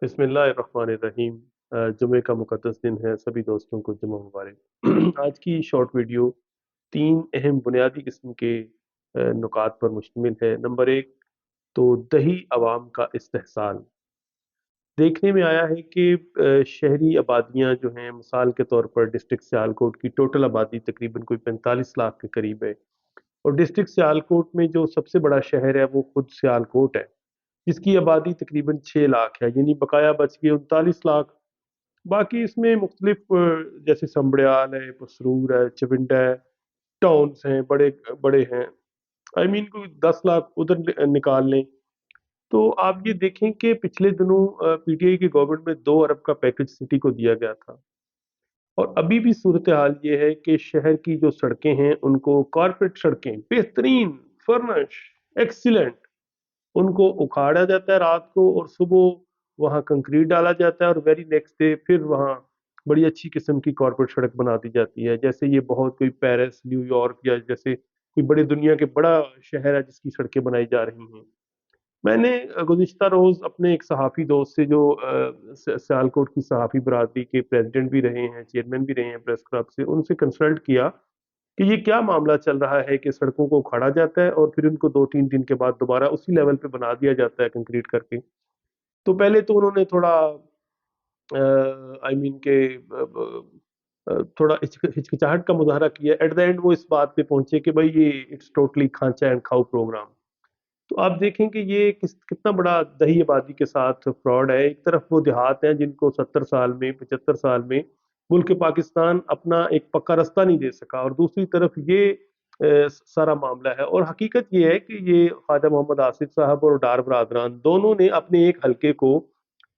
बिस्मिल्लाहिर्रहमानिर्रहीम। जुमे का मुक़द्दस दिन है, सभी दोस्तों को जुमा मुबारक। आज की शॉर्ट वीडियो 3 अहम बुनियादी किस्म के नुकात पर मुश्तमिल है। नंबर 1 तो दही अवाम का इस्तेहसाल। देखने में आया है कि शहरी आबादियाँ जो हैं, मिसाल के तौर पर डिस्ट्रिक्ट सियालकोट की टोटल आबादी तकरीबन कोई 45 लाख के करीब है, और डिस्ट्रिक्ट सियालकोट में जो सबसे बड़ा शहर है वो खुद सियालकोट है, जिसकी आबादी तकरीबन 6 लाख है, यानी बकाया बच गए 39 लाख। बाकी इसमें मुख्तलिफ जैसे संबड़ियाल है, पसरूर है, चविंडा है, टाउन्स हैं, बड़े बड़े हैं। आई मीन कोई 10 लाख उधर निकाल लें। तो आप ये देखें कि पिछले दिनों पीटीआई की गवर्नमेंट में 2 अरब का पैकेज सिटी को दिया गया था, और अभी भी सूरत हाल ये है कि शहर की जो सड़कें हैं उनको कारपेट सड़कें बेहतरीन, फर्निश, एक्सीलेंट, उनको उखाड़ा जाता है रात को, और सुबह वहाँ कंक्रीट डाला जाता है, और वेरी नेक्स्ट डे फिर वहाँ बड़ी अच्छी किस्म की कॉर्पोरेट सड़क बना दी जाती है, जैसे ये बहुत कोई पेरिस, न्यूयॉर्क या जैसे कोई बड़े दुनिया के बड़ा शहर है जिसकी सड़कें बनाई जा रही हैं। मैंने गुज़िश्ता रोज़ अपने एक सहाफ़ी दोस्त से, जो सियालकोट की सहाफ़ी बरादरी के प्रेसिडेंट भी रहे हैं, चेयरमैन भी रहे हैं प्रेस क्लब से, उनसे कंसल्ट किया कि ये क्या मामला चल रहा है कि सड़कों को उखाड़ा जाता है और फिर उनको 2-3 दिन के बाद दोबारा उसी लेवल पे बना दिया जाता है कंक्रीट करके। तो पहले तो उन्होंने थोड़ा आई मीन के थोड़ा हिचकिचाहट का मुज़ाहरा किया। एट द एंड वो इस बात पे पहुंचे कि भाई ये इट्स टोटली खांचा एंड खाओ प्रोग्राम। तो आप देखें कि ये कितना बड़ा दही आबादी के साथ फ्रॉड है। एक तरफ वो देहात हैं जिनको 70 साल में, 75 साल में मुल्क पाकिस्तान अपना एक पक्का रास्ता नहीं दे सका, और दूसरी तरफ ये सारा मामला है। और हकीकत ये है कि ये ख्वाजा मोहम्मद आसिफ साहब और डार बरादरान दोनों ने अपने एक हलके को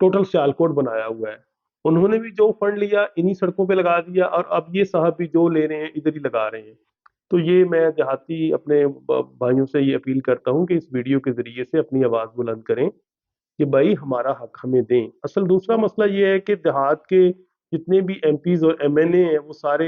टोटल सियालकोट बनाया हुआ है। उन्होंने भी जो फंड लिया इन्हीं सड़कों पे लगा दिया, और अब ये साहब भी जो ले रहे हैं इधर ही लगा रहे हैं। तो ये मैं देहाती अपने भाइयों से ये अपील करता हूँ कि इस वीडियो के ज़रिए से अपनी आवाज़ बुलंद करें कि भाई हमारा हक हमें दें। असल दूसरा मसला ये है कि देहात के जितने भी एमपीज़ और एमएनए हैं वो सारे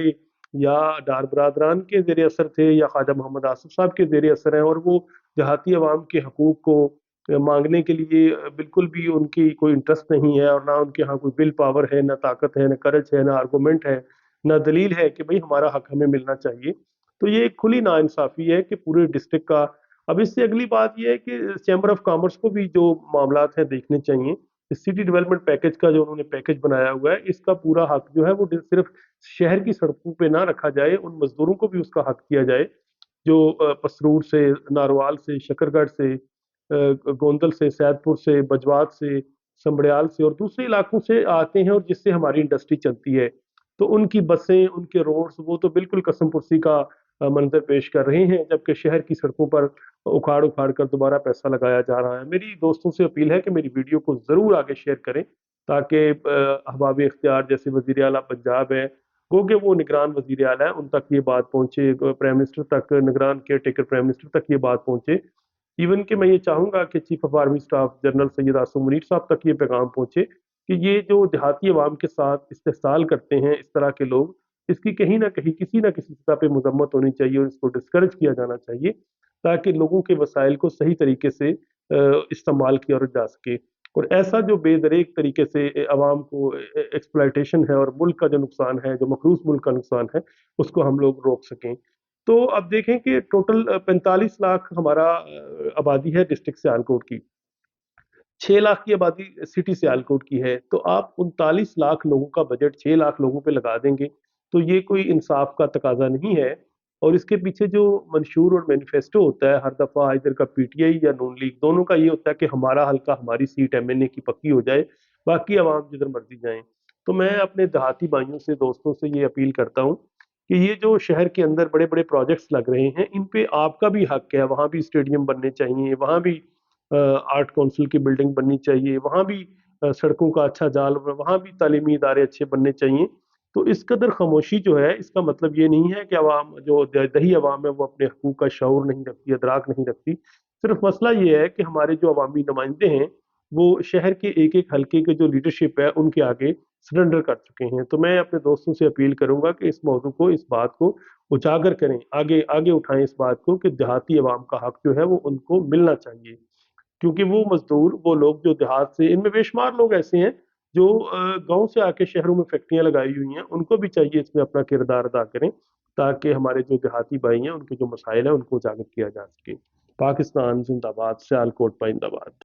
या डार बरादरान के ज़ेर असर थे या ख्वाजा मोहम्मद आसिफ साहब के ज़ेर असर हैं, और वो देहाती अवाम के हकूक़ को मांगने के लिए बिल्कुल भी उनकी कोई इंटरेस्ट नहीं है, और ना उनके यहाँ कोई विल पावर है, ना ताकत है, ना करज है, ना आर्गूमेंट है, ना दलील है कि भाई हमारा हक हमें मिलना चाहिए। तो ये एक खुली नाइंसाफ़ी है कि पूरे डिस्ट्रिक्ट का। अब इससे अगली बात ये है कि चैम्बर ऑफ कॉमर्स को भी जो मामलात हैं देखने चाहिए। इस सिटी डेवलपमेंट पैकेज का जो उन्होंने पैकेज बनाया हुआ है, इसका पूरा हक जो है वो सिर्फ शहर की सड़कों पे ना रखा जाए, उन मजदूरों को भी उसका हक दिया जाए जो पसरूर से, नारवाल से, शकरगढ़ से, गोंदल से, सैदपुर से, बजवात से, संबड़ियाल से और दूसरे इलाकों से आते हैं, और जिससे हमारी इंडस्ट्री चलती है। तो उनकी बसें, उनके रोड्स वो तो बिल्कुल कसम पुर्सी का मंजर पेश कर रहे हैं, जबकि शहर की सड़कों पर उखाड़ उखाड़ कर दोबारा पैसा लगाया जा रहा है। मेरी दोस्तों से अपील है कि मेरी वीडियो को ज़रूर आगे शेयर करें, ताकि अहबाब इख्तियार जैसे वज़ीर आला पंजाब है, गो कि वो निगरान वज़ीर आला है, उन तक ये बात पहुँचे, प्राइम मिनिस्टर तक, निगरान केयर टेकर प्राइम मिनिस्टर तक ये बात पहुँचे। इवन कि मैं ये चाहूँगा कि chief of army staff general Syed Asim Munir साहब तक ये पैगाम पहुँचे कि ये जो देहाती अवाम के साथ इस्तेहसाल करते हैं इस तरह के लोग, इसकी कहीं न कहीं किसी न किसी सतह पे मज़म्मत होनी चाहिए, और इसको डिस्करेज किया जाना चाहिए, ताकि लोगों के वसाइल को सही तरीके से इस्तेमाल किया और जा सके। और ऐसा जो बेदरेक तरीके से अवाम को एक्सप्लॉयटेशन है, और मुल्क का जो नुकसान है, जो मखरूस मुल्क का नुकसान है, उसको हम लोग रोक सकें। तो अब देखें कि टोटल 45 लाख हमारा आबादी है डिस्ट्रिक्ट सियालकोट की। 6 लाख की आबादी सिटी सियालकोट की है, तो आप 39 लाख लोगों का बजट 6 लाख लोगों पे लगा देंगे, तो ये कोई इंसाफ का तकाजा नहीं है। और इसके पीछे जो मंशूर और मैनिफेस्टो होता है हर दफ़ा, इधर का पीटीआई या नून लीग, दोनों का ये होता है कि हमारा हल्का, हमारी सीट एमएनए की पक्की हो जाए, बाकी आवाम जिधर मर्जी जाएं। तो मैं अपने देहाती भाइयों से, दोस्तों से ये अपील करता हूँ कि ये जो शहर के अंदर बड़े बड़े प्रोजेक्ट्स लग रहे हैं, इन पे आपका भी हक है। वहाँ भी स्टेडियम बनने चाहिए, वहाँ भी आर्ट काउंसिल की बिल्डिंग बननी चाहिए, वहाँ भी सड़कों का अच्छा जाल, वहाँ भी तालीमी इदारे अच्छे बनने चाहिए। तो इस कदर खामोशी जो है, इसका मतलब ये नहीं है कि अवाम जो दही अवाम है वो अपने हकूक़ का शऊर नहीं रखती, अदराक नहीं रखती। सिर्फ मसला ये है कि हमारे जो अवामी नुमाइंदे हैं वो शहर के एक एक हल्के के जो लीडरशिप है उनके आगे सरेंडर कर चुके हैं। तो मैं अपने दोस्तों से अपील करूंगा कि इस मौजू को, इस बात को उजागर करें, आगे आगे उठाएं इस बात को कि देहाती अवाम का हक जो है वो उनको मिलना चाहिए। کیونکہ وہ مزدور، وہ لوگ جو دیہات سے، ان میں بے شمار لوگ ایسے ہیں جو گاؤں سے آ کے شہروں میں فیکٹریاں لگائی ہوئی ہیں، ان کو بھی چاہیے اس میں اپنا کردار ادا کریں تاکہ ہمارے جو دیہاتی بھائی ہیں ان کے جو مسائل ہیں ان کو اجاگر کیا جا سکے۔ پاکستان زندہ باد، سیال کوٹ پائندہ باد۔